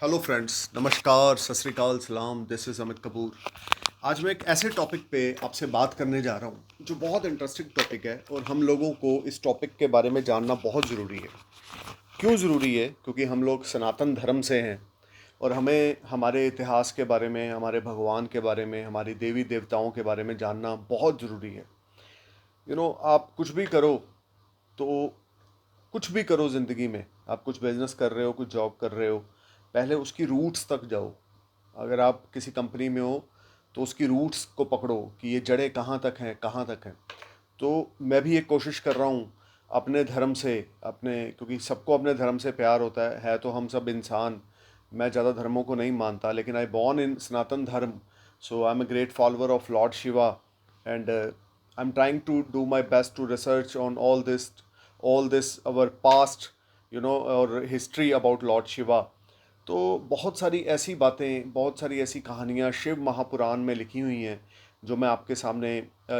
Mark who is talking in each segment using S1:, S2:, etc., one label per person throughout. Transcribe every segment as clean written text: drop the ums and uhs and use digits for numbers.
S1: Hello friends, नमस्कार, सत श्री अकाल, सलाम। This is Amit Kapoor. आज मैं एक ऐसे टॉपिक पे आपसे बात करने जा रहा हूँ जो बहुत इंटरेस्टिंग टॉपिक है और हम लोगों को इस टॉपिक के बारे में जानना बहुत ज़रूरी है। क्यों ज़रूरी है? क्योंकि हम लोग सनातन धर्म से हैं और हमें हमारे इतिहास के बारे में, हमारे भगवान के बारे में, हमारी देवी देवताओं के बारे में जानना बहुत ज़रूरी है। आप कुछ भी करो, तो कुछ भी करो ज़िंदगी में, आप कुछ बिजनेस कर रहे हो, कुछ जॉब कर रहे हो, पहले उसकी रूट्स तक जाओ। अगर आप किसी कंपनी में हो तो उसकी रूट्स को पकड़ो कि ये जड़ें कहाँ तक हैं, कहाँ तक हैं। तो मैं भी एक कोशिश कर रहा हूँ अपने धर्म से, अपने, क्योंकि सबको अपने धर्म से प्यार होता है तो हम सब इंसान। मैं ज़्यादा धर्मों को नहीं मानता, लेकिन I born in Sanatan Dharma, so I am a great follower of lord Shiva and I am trying to do my best to research on all this our past, और हिस्ट्री अबाउट लॉर्ड शिवा। तो बहुत सारी ऐसी बातें, बहुत सारी ऐसी कहानियाँ शिव महापुराण में लिखी हुई हैं जो मैं आपके सामने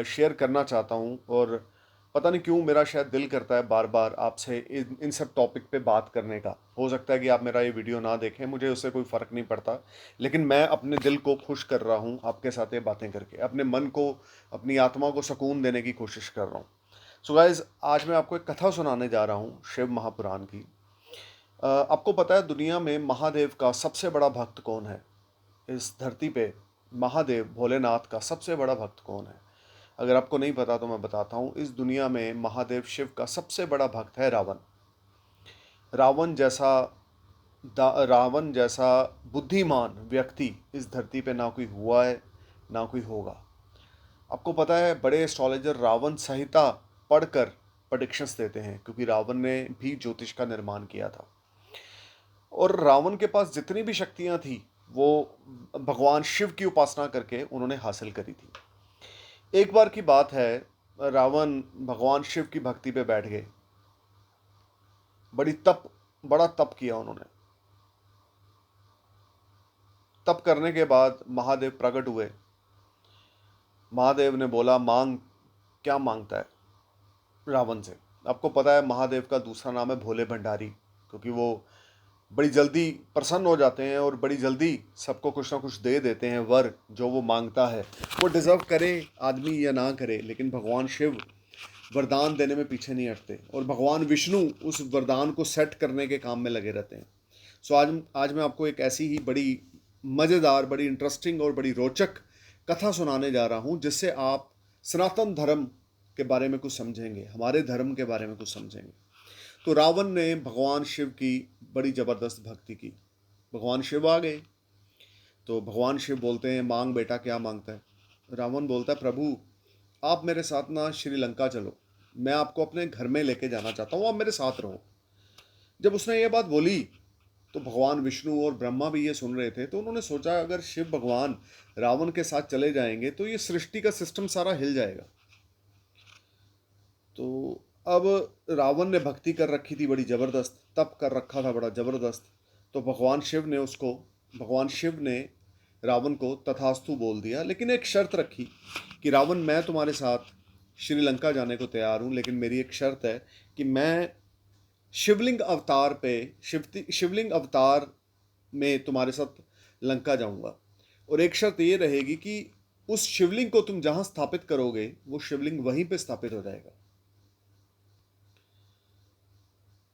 S1: शेयर करना चाहता हूँ। और पता नहीं क्यों मेरा शायद दिल करता है बार बार आपसे इन सब टॉपिक पे बात करने का। हो सकता है कि आप मेरा ये वीडियो ना देखें, मुझे उससे कोई फ़र्क नहीं पड़ता, लेकिन मैं अपने दिल को खुश कर रहा हूँ आपके साथ ये बातें करके, अपने मन को, अपनी आत्मा को सुकून देने की कोशिश कर रहा हूँ। सो गाइज, आज मैं आपको एक कथा सुनाने जा रहा हूँ शिव महापुराण की। आपको पता है दुनिया में महादेव का सबसे बड़ा भक्त कौन है? इस धरती पे महादेव भोलेनाथ का सबसे बड़ा भक्त कौन है? अगर आपको नहीं पता तो मैं बताता हूँ। इस दुनिया में महादेव शिव का सबसे बड़ा भक्त है रावण। रावण जैसा रावण जैसा बुद्धिमान व्यक्ति इस धरती पे ना कोई हुआ है, ना कोई होगा। आपको पता है बड़े एस्ट्रोलॉजर रावण संहिता पढ़कर प्रेडिक्शंस देते हैं, क्योंकि रावण ने भी ज्योतिष का निर्माण किया था। और रावण के पास जितनी भी शक्तियां थी वो भगवान शिव की उपासना करके उन्होंने हासिल करी थी। एक बार की बात है, रावण भगवान शिव की भक्ति पे बैठ गए। बड़ा तप किया उन्होंने। तप करने के बाद महादेव प्रकट हुए। महादेव ने बोला, मांग। क्या मांगता है रावण से? आपको पता है महादेव का दूसरा नाम है भोले भंडारी, क्योंकि वो बड़ी जल्दी प्रसन्न हो जाते हैं और बड़ी जल्दी सबको कुछ ना कुछ दे देते हैं वर जो वो मांगता है। वो डिज़र्व करे आदमी या ना करे, लेकिन भगवान शिव वरदान देने में पीछे नहीं हटते और भगवान विष्णु उस वरदान को सेट करने के काम में लगे रहते हैं। सो आज मैं आपको एक ऐसी ही बड़ी मज़ेदार, बड़ी इंटरेस्टिंग और बड़ी रोचक कथा सुनाने जा रहा हूँ, जिससे आप सनातन धर्म के बारे में कुछ समझेंगे, हमारे धर्म के बारे में कुछ समझेंगे। तो रावण ने भगवान शिव की बड़ी ज़बरदस्त भक्ति की। भगवान शिव आ गए तो भगवान शिव बोलते हैं, मांग बेटा, क्या मांगता है? रावण बोलता है, प्रभु आप मेरे साथ ना श्रीलंका चलो, मैं आपको अपने घर में लेके जाना चाहता हूँ, आप मेरे साथ रहो। जब उसने ये बात बोली तो भगवान विष्णु और ब्रह्मा भी ये सुन रहे थे। तो उन्होंने सोचा अगर शिव भगवान रावण के साथ चले जाएंगे तो ये सृष्टि का सिस्टम सारा हिल जाएगा। तो अब रावण ने भक्ति कर रखी थी बड़ी ज़बरदस्त, तप कर रखा था बड़ा ज़बरदस्त। तो भगवान शिव ने रावण को तथास्तु बोल दिया, लेकिन एक शर्त रखी कि रावण, मैं तुम्हारे साथ श्रीलंका जाने को तैयार हूँ, लेकिन मेरी एक शर्त है कि मैं शिवलिंग अवतार पे शिवलिंग अवतार में तुम्हारे साथ लंका जाऊंगा। और एक शर्त ये रहेगी कि उस शिवलिंग को तुम जहां स्थापित करोगे वो शिवलिंग वहीं पे स्थापित हो जाएगा।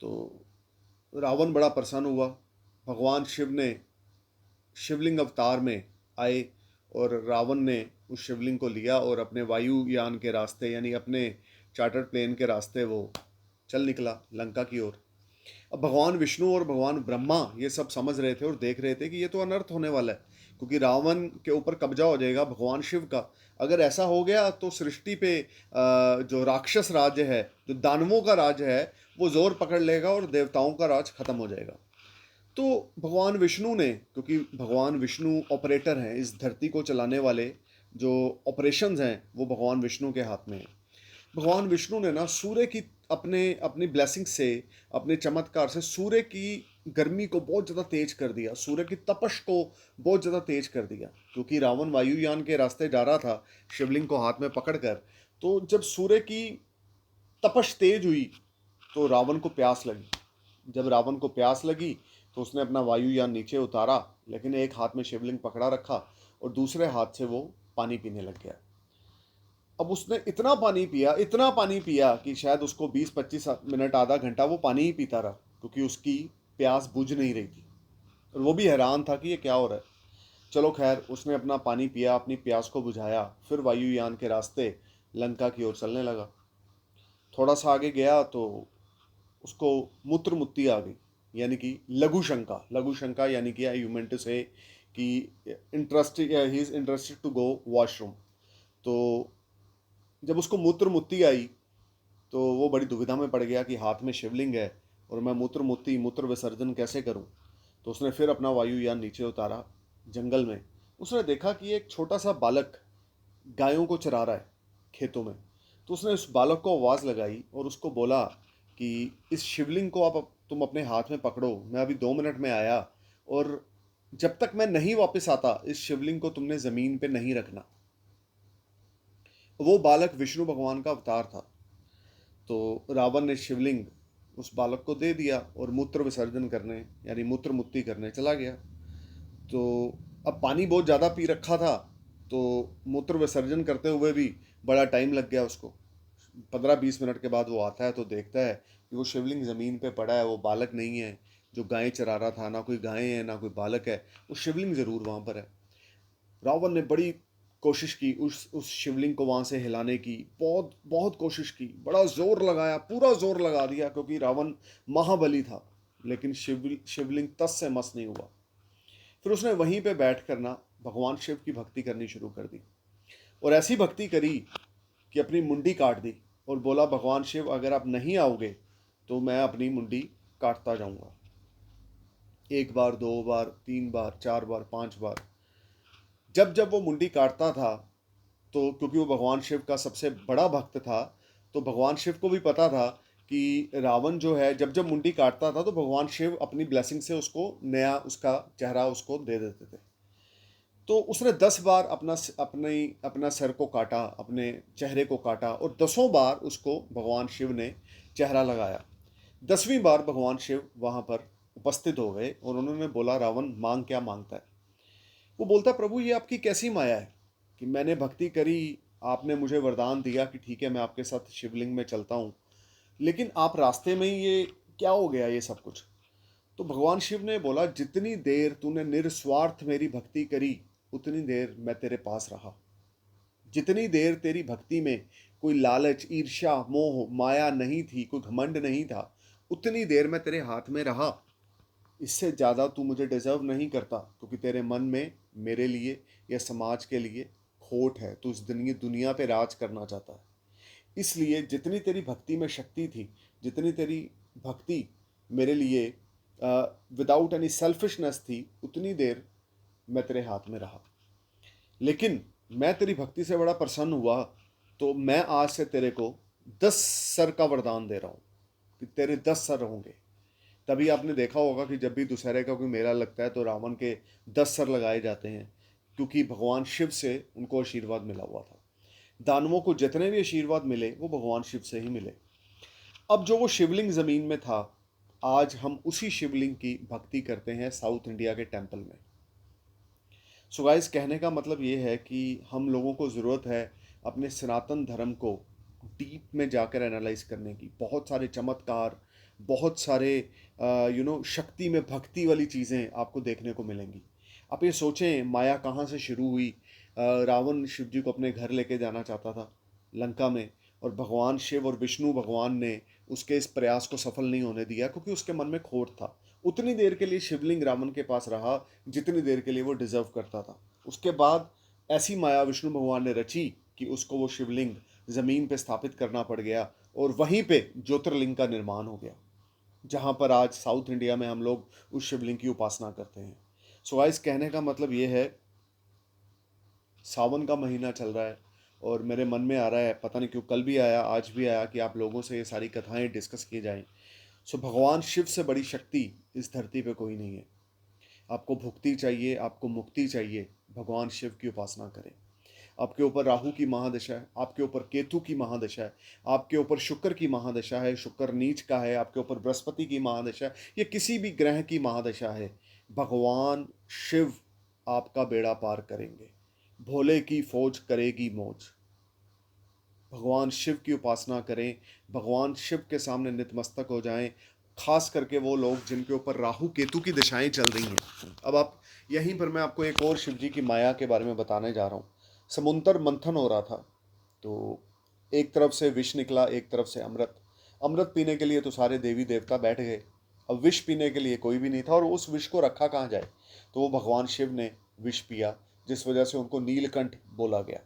S1: तो रावण बड़ा प्रसन्न हुआ। भगवान शिव ने शिवलिंग अवतार में आए और रावण ने उस शिवलिंग को लिया और अपने वायुयान के रास्ते, यानी अपने चार्टर्ड प्लेन के रास्ते वो चल निकला लंका की ओर। अब भगवान विष्णु और भगवान ब्रह्मा ये सब समझ रहे थे और देख रहे थे कि ये तो अनर्थ होने वाला है, क्योंकि रावण के ऊपर कब्जा हो जाएगा भगवान शिव का। अगर ऐसा हो गया तो सृष्टि पे जो राक्षस राज्य है, जो दानवों का राज्य है, वो जोर पकड़ लेगा और देवताओं का राज खत्म हो जाएगा। तो भगवान विष्णु ने, क्योंकि भगवान विष्णु ऑपरेटर हैं, इस धरती को चलाने वाले जो ऑपरेशंस हैं वो भगवान विष्णु के हाथ में है। भगवान विष्णु ने ना सूर्य की, अपनी ब्लेसिंग से, अपने चमत्कार से सूर्य की गर्मी को बहुत ज़्यादा तेज कर दिया, सूर्य की तपश को बहुत ज़्यादा तेज कर दिया। क्योंकि रावण वायुयान के रास्ते जा रहा था शिवलिंग को हाथ में पकड़कर। तो जब सूर्य की तपश तेज हुई तो रावण को प्यास लगी। जब रावण को प्यास लगी तो उसने अपना वायुयान नीचे उतारा, लेकिन एक हाथ में शिवलिंग पकड़ा रखा और दूसरे हाथ से वो पानी पीने लग गया। अब उसने इतना पानी पिया कि शायद उसको 20-25 मिनट, आधा घंटा वो पानी ही पीता रहा, क्योंकि उसकी प्यास बुझ नहीं रही थी। और वो भी हैरान था कि ये क्या हो रहा है। चलो खैर, उसने अपना पानी पिया, अपनी प्यास को बुझाया, फिर वायुयान के रास्ते लंका की ओर चलने लगा। थोड़ा सा आगे गया तो उसको मूत्र मुक्ति आ गई, यानी कि लघु शंका, यानी कि आई मीन टू से कि he is interested to go washroom. तो जब उसको मूत्र मुक्ति आई तो वो बड़ी दुविधा में पड़ गया कि हाथ में शिवलिंग है और मैं मूत्र विसर्जन कैसे करूं। तो उसने फिर अपना वायुयान नीचे उतारा। जंगल में उसने देखा कि एक छोटा सा बालक गायों को चरा रहा है खेतों में। तो उसने उस बालक को आवाज़ लगाई और उसको बोला कि इस शिवलिंग को तुम अपने हाथ में पकड़ो, मैं अभी 2 मिनट में आया, और जब तक मैं नहीं वापस आता इस शिवलिंग को तुमने ज़मीन पे नहीं रखना। वो बालक विष्णु भगवान का अवतार था। तो रावण ने शिवलिंग उस बालक को दे दिया और मूत्र विसर्जन करने, यानी मूत्र मुक्ति करने चला गया। तो अब पानी बहुत ज़्यादा पी रखा था, तो मूत्र विसर्जन करते हुए भी बड़ा टाइम लग गया उसको। 15-20 मिनट के बाद वो आता है तो देखता है कि वो शिवलिंग ज़मीन पे पड़ा है, वो बालक नहीं है जो गायें चरा रहा था। ना कोई गायें है, ना कोई बालक है, वो शिवलिंग ज़रूर वहाँ पर है। रावण ने बड़ी कोशिश की उस शिवलिंग को वहाँ से हिलाने की, बहुत बहुत कोशिश की, बड़ा जोर लगाया, पूरा जोर लगा दिया, क्योंकि रावण महाबली था। लेकिन शिवलिंग तस से मस नहीं हुआ। फिर उसने वहीं पे बैठ कर ना भगवान शिव की भक्ति करनी शुरू कर दी, और ऐसी भक्ति करी कि अपनी मुंडी काट दी और बोला, भगवान शिव अगर आप नहीं आओगे तो मैं अपनी मुंडी काटता जाऊंगा। 1 बार, 2 बार, 3 बार, 4 बार, 5 बार, जब जब वो मुंडी काटता था, तो क्योंकि वो भगवान शिव का सबसे बड़ा भक्त था, तो भगवान शिव को भी पता था कि रावण जो है जब जब मुंडी काटता था तो भगवान शिव अपनी ब्लेसिंग से उसको नया उसका चेहरा उसको दे देते थे। तो उसने 10 बार अपना सर को काटा, अपने चेहरे को काटा, और 10 बार उसको भगवान शिव ने चेहरा लगाया। 10वीं बार भगवान शिव वहाँ पर उपस्थित हो गए और उन्होंने बोला, रावण मांग क्या मांगता है। वो बोलता, प्रभु ये आपकी कैसी माया है कि मैंने भक्ति करी, आपने मुझे वरदान दिया कि ठीक है मैं आपके साथ शिवलिंग में चलता हूँ, लेकिन आप रास्ते में ही ये क्या हो गया ये सब कुछ। तो भगवान शिव ने बोला, जितनी देर तूने निस्वार्थ मेरी भक्ति करी उतनी देर मैं तेरे पास रहा। जितनी देर तेरी भक्ति में कोई लालच, ईर्ष्या, मोह, माया नहीं थी, कोई घमंड नहीं था, उतनी देर मैं तेरे हाथ में रहा। इससे ज़्यादा तू मुझे डिजर्व नहीं करता, क्योंकि तेरे मन में मेरे लिए या समाज के लिए खोट है। तू इस दुनिया पे राज करना चाहता है। इसलिए जितनी तेरी भक्ति में शक्ति थी, जितनी तेरी भक्ति मेरे लिए विदाउट एनी सेल्फिशनेस थी, उतनी देर मैं तेरे हाथ में रहा। लेकिन मैं तेरी भक्ति से बड़ा प्रसन्न हुआ, तो मैं आज से तेरे को 10 सर का वरदान दे रहा हूँ कि तेरे 10 सर होंगे। तभी आपने देखा होगा कि जब भी दुशहरे का कोई मेला लगता है तो रावण के 10 सर लगाए जाते हैं, क्योंकि भगवान शिव से उनको आशीर्वाद मिला हुआ था। दानवों को जितने भी आशीर्वाद मिले वो भगवान शिव से ही मिले। अब जो वो शिवलिंग ज़मीन में था, आज हम उसी शिवलिंग की भक्ति करते हैं साउथ इंडिया के टेम्पल में। सो गाइस, कहने का मतलब ये है कि हम लोगों को ज़रूरत है अपने सनातन धर्म को डीप में जाकर एनालाइज करने की। बहुत सारे चमत्कार, बहुत सारे शक्ति में भक्ति वाली चीज़ें आपको देखने को मिलेंगी। आप ये सोचें, माया कहाँ से शुरू हुई। रावण शिव जी को अपने घर लेके जाना चाहता था लंका में, और भगवान शिव और विष्णु भगवान ने उसके इस प्रयास को सफल नहीं होने दिया, क्योंकि उसके मन में खोट था। उतनी देर के लिए शिवलिंग रावण के पास रहा जितनी देर के लिए वो डिजर्व करता था। उसके बाद ऐसी माया विष्णु भगवान ने रची कि उसको वो शिवलिंग ज़मीन पे स्थापित करना पड़ गया, और वहीं पे ज्योतिर्लिंग का निर्माण हो गया, जहाँ पर आज साउथ इंडिया में हम लोग उस शिवलिंग की उपासना करते हैं। सो गाइस, कहने का मतलब ये है, सावन का महीना चल रहा है और मेरे मन में आ रहा है, पता नहीं क्यों कल भी आया आज भी आया, कि आप लोगों से ये सारी कथाएं डिस्कस की जाएं। सो भगवान शिव से बड़ी शक्ति इस धरती पे कोई नहीं है। आपको भुक्ति चाहिए, आपको मुक्ति चाहिए, भगवान शिव की उपासना करें। आपके ऊपर राहु की महादशा है, आपके ऊपर केतु की महादशा है, आपके ऊपर शुक्र की महादशा है, शुक्र नीच का है, आपके ऊपर बृहस्पति की महादशा है, या किसी भी ग्रह की महादशा है, भगवान शिव आपका बेड़ा पार करेंगे। भोले की फौज करेगी मौज। भगवान शिव की उपासना करें, भगवान शिव के सामने नतमस्तक हो जाएं, खास करके वो लोग जिनके ऊपर राहु केतु की दिशाएं चल रही हैं। अब आप यहीं पर मैं आपको एक और शिव जी की माया के बारे में बताने जा रहा हूँ। समुंदर मंथन हो रहा था, तो एक तरफ से विष निकला, एक तरफ से अमृत। अमृत पीने के लिए तो सारे देवी देवता बैठ गए, अब विष पीने के लिए कोई भी नहीं था, और उस विष को रखा कहाँ जाए, तो वो भगवान शिव ने विष पिया, जिस वजह से उनको नीलकंठ बोला गया।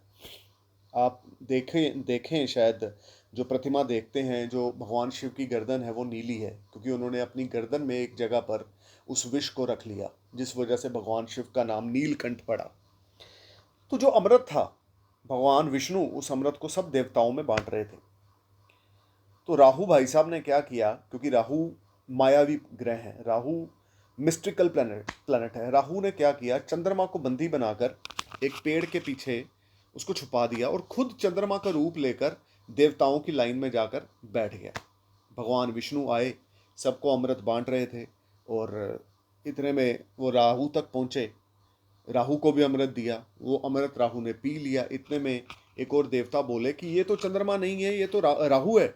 S1: आप देखें शायद, जो प्रतिमा देखते हैं, जो भगवान शिव की गर्दन है वो नीली है, क्योंकि उन्होंने अपनी गर्दन में एक जगह पर उस विष को रख लिया, जिस वजह से भगवान शिव का नाम नीलकंठ पड़ा। तो जो अमृत था, भगवान विष्णु उस अमृत को सब देवताओं में बांट रहे थे। तो राहु भाई साहब ने क्या किया, क्योंकि राहु मायावी ग्रह है, राहु मिस्टिकल प्लैनेट है। राहु ने क्या किया, चंद्रमा को बंदी बनाकर एक पेड़ के पीछे उसको छुपा दिया, और खुद चंद्रमा का रूप लेकर देवताओं की लाइन में जाकर बैठ गया। भगवान विष्णु आए, सबको अमृत बांट रहे थे, और इतने में वो राहु तक पहुंचे, राहु को भी अमृत दिया, वो अमृत राहु ने पी लिया। इतने में एक और देवता बोले कि ये तो चंद्रमा नहीं है, ये तो राहु है।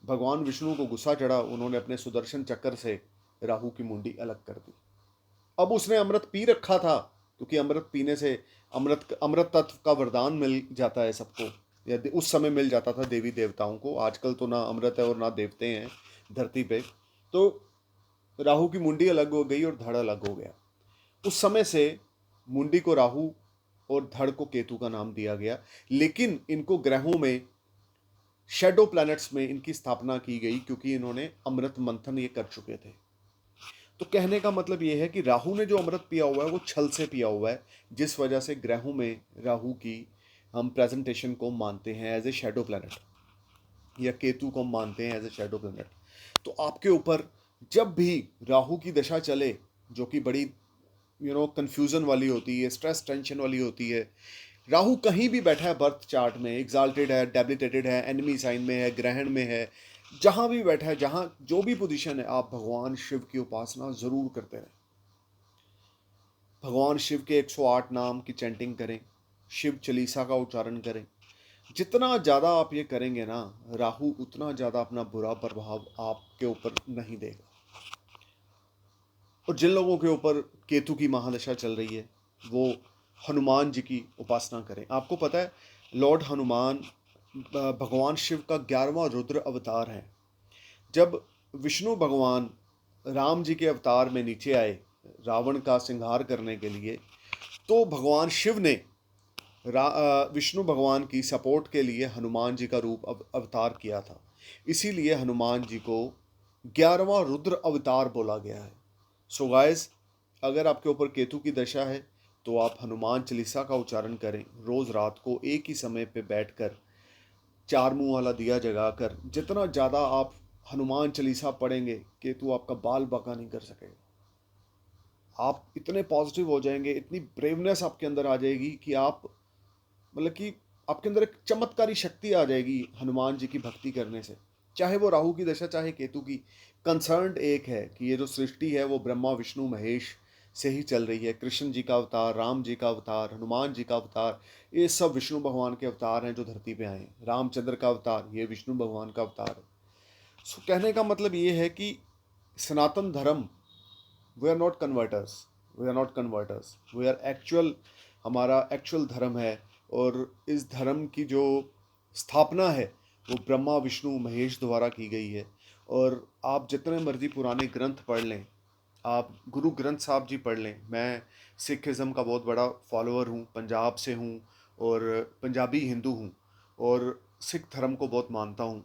S1: भगवान विष्णु को गुस्सा चढ़ा, उन्होंने अपने सुदर्शन चक्र से राहु की मुंडी अलग कर दी। अब उसने अमृत पी रखा था, क्योंकि अमृत पीने से अमृत तत्व का वरदान मिल जाता है सबको, या उस समय मिल जाता था देवी देवताओं को। आजकल तो ना अमृत है और ना देवते हैं धरती पे। तो राहु की मुंडी अलग हो गई और धड़ अलग हो गया। उस समय से मुंडी को राहु और धड़ को केतु का नाम दिया गया। लेकिन इनको ग्रहों में, शेडो प्लैनेट्स में इनकी स्थापना की गई, क्योंकि इन्होंने अमृत मंथन ये कर चुके थे। तो कहने का मतलब ये है कि राहु ने जो अमृत पिया हुआ है वो छल से पिया हुआ है, जिस वजह से ग्रहों में राहु की हम प्रेजेंटेशन को मानते हैं एज ए शेडो प्लैनेट, या केतु को हम मानते हैं एज ए शेडो प्लैनेट। तो आपके ऊपर जब भी राहु की दशा चले, जो कि बड़ी कंफ्यूजन वाली होती है, स्ट्रेस टेंशन वाली होती है। राहु कहीं भी बैठा है बर्थ चार्ट में, एग्जाल्टेड है, डेबिलिटेटेड है, एनिमी साइन में है, ग्रहण में है, जहां भी बैठा है, जहां जो भी पोजीशन है, आप भगवान शिव की उपासना जरूर करते रहें। भगवान शिव के 108 नाम की चैंटिंग करें, शिव चालीसा का उच्चारण करें। जितना ज़्यादा आप ये करेंगे ना, राहु उतना ज़्यादा अपना बुरा प्रभाव आपके ऊपर नहीं देगा। और जिन लोगों के ऊपर केतु की महादशा चल रही है, वो हनुमान जी की उपासना करें। आपको पता है, लॉर्ड हनुमान भगवान शिव का 11वां रुद्र अवतार है। जब विष्णु भगवान राम जी के अवतार में नीचे आए रावण का संहार करने के लिए, तो भगवान शिव ने विष्णु भगवान की सपोर्ट के लिए हनुमान जी का रूप अवतार किया था। इसीलिए हनुमान जी को 11वां रुद्र अवतार बोला गया है। सो गाइस, अगर आपके ऊपर केतु की दशा है, तो आप हनुमान चालीसा का उच्चारण करें रोज़ रात को एक ही समय पे बैठकर, 4 मुंह वाला दिया जगाकर। जितना ज़्यादा आप हनुमान चालीसा पढ़ेंगे, केतु आपका बाल बाका नहीं कर सकेगा। आप इतने पॉजिटिव हो जाएंगे, इतनी ब्रेवनेस आपके अंदर आ जाएगी कि आप, मतलब कि आपके अंदर एक चमत्कारी शक्ति आ जाएगी हनुमान जी की भक्ति करने से। चाहे वो राहु की दशा, चाहे केतु की। कंसर्न एक है कि ये जो सृष्टि है वो ब्रह्मा विष्णु महेश से ही चल रही है। कृष्ण जी का अवतार, राम जी का अवतार, हनुमान जी का अवतार, ये सब विष्णु भगवान के अवतार हैं जो धरती पे आए हैं। रामचंद्र का अवतार, ये विष्णु भगवान का अवतार है। सो कहने का मतलब ये है कि Sanatan Dharma, we are not converters, we are not converters, we are actual, हमारा एक्चुअल धर्म है। और इस धर्म की जो स्थापना है वो ब्रह्मा विष्णु महेश द्वारा की गई है। और आप जितने मर्जी पुराने ग्रंथ पढ़ लें, आप गुरु ग्रंथ साहब जी पढ़ लें। मैं सिखिज़म का बहुत बड़ा फॉलोअर हूँ, पंजाब से हूँ, और पंजाबी हिंदू हूँ, और सिख धर्म को बहुत मानता हूँ।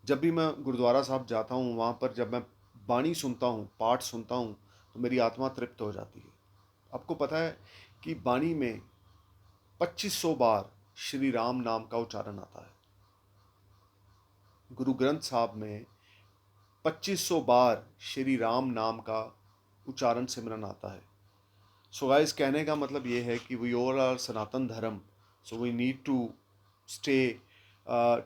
S1: जब भी मैं गुरुद्वारा साहब जाता हूँ, वहाँ पर जब मैं बाणी सुनता हूँ, पाठ सुनता हूँ, तो मेरी आत्मा तृप्त हो जाती है। आपको पता है कि बाणी में 2500 बार श्री राम नाम का उच्चारण आता है। गुरु ग्रंथ साहब में 2500 बार श्री राम नाम का उच्चारण सिमरन आता है। सो गाइस, कहने का मतलब ये है कि we all are Sanatan Dharma, so we need to stay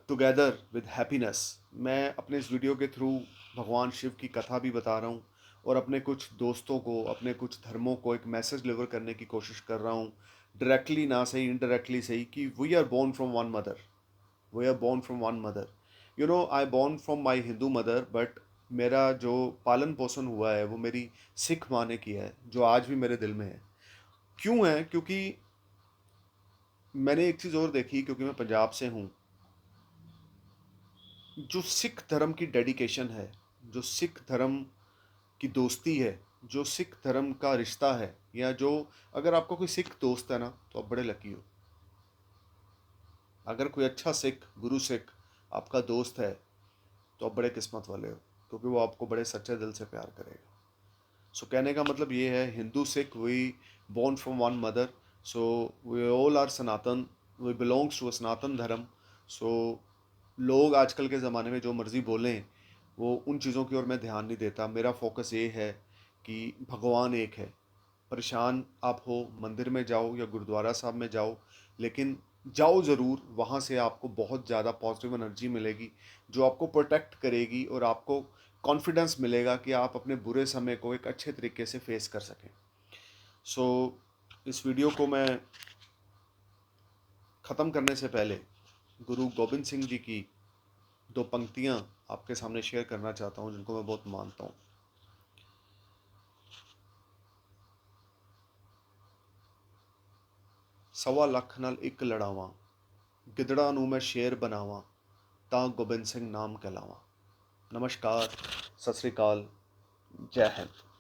S1: together with happiness. मैं अपने इस वीडियो के थ्रू भगवान शिव की कथा भी बता रहा हूँ और अपने कुछ दोस्तों को, अपने कुछ धर्मों को एक मैसेज डिलीवर करने की कोशिश कर रहा हूँ, डायरेक्टली ना सही, इनडायरेक्टली सही, कि we are born from one mother, we are born from one mother. You know, I born from my Hindu mother, but मेरा जो पालन पोषण हुआ है वो मेरी सिख माँ ने किया है, जो आज भी मेरे दिल में है। क्यों है? क्योंकि मैंने एक चीज़ और देखी, क्योंकि मैं पंजाब से हूँ। जो सिख धर्म की डेडिकेशन है, जो सिख धर्म की दोस्ती है, जो सिख धर्म का रिश्ता है, या जो, अगर आपको कोई सिख दोस्त है ना, तो आप बड़े लकी हो। अगर कोई अच्छा सिख, गुरु सिख आपका दोस्त है, तो आप बड़े किस्मत वाले हो, क्योंकि वो आपको बड़े सच्चे दिल से प्यार करेगा। सो कहने का मतलब ये है, Hindu Sikh, we born from one mother, so we all are Sanatan, we belongs to a Sanatan Dharma. So लोग आजकल के ज़माने में जो मर्ज़ी बोलें, वो उन चीज़ों की ओर मैं ध्यान नहीं देता। मेरा फोकस ये है कि भगवान एक है। परेशान आप हो, मंदिर में जाओ या गुरुद्वारा साहब में जाओ, लेकिन जाओ ज़रूर। वहाँ से आपको बहुत ज़्यादा पॉजिटिव एनर्जी मिलेगी, जो आपको प्रोटेक्ट करेगी, और आपको कॉन्फिडेंस मिलेगा कि आप अपने बुरे समय को एक अच्छे तरीके से फेस कर सकें। सो इस वीडियो को मैं ख़त्म करने से पहले गुरु गोबिंद सिंह जी की दो पंक्तियाँ आपके सामने शेयर करना चाहता हूँ, जिनको मैं बहुत मानता हूँ। सवा लख नाल एक लड़ावां, गिदड़ा नूं मैं शेर बनावां, तां गोबिंद सिंह नाम कहलावां। नमस्कार, सत श्री अकाल, जय हिंद।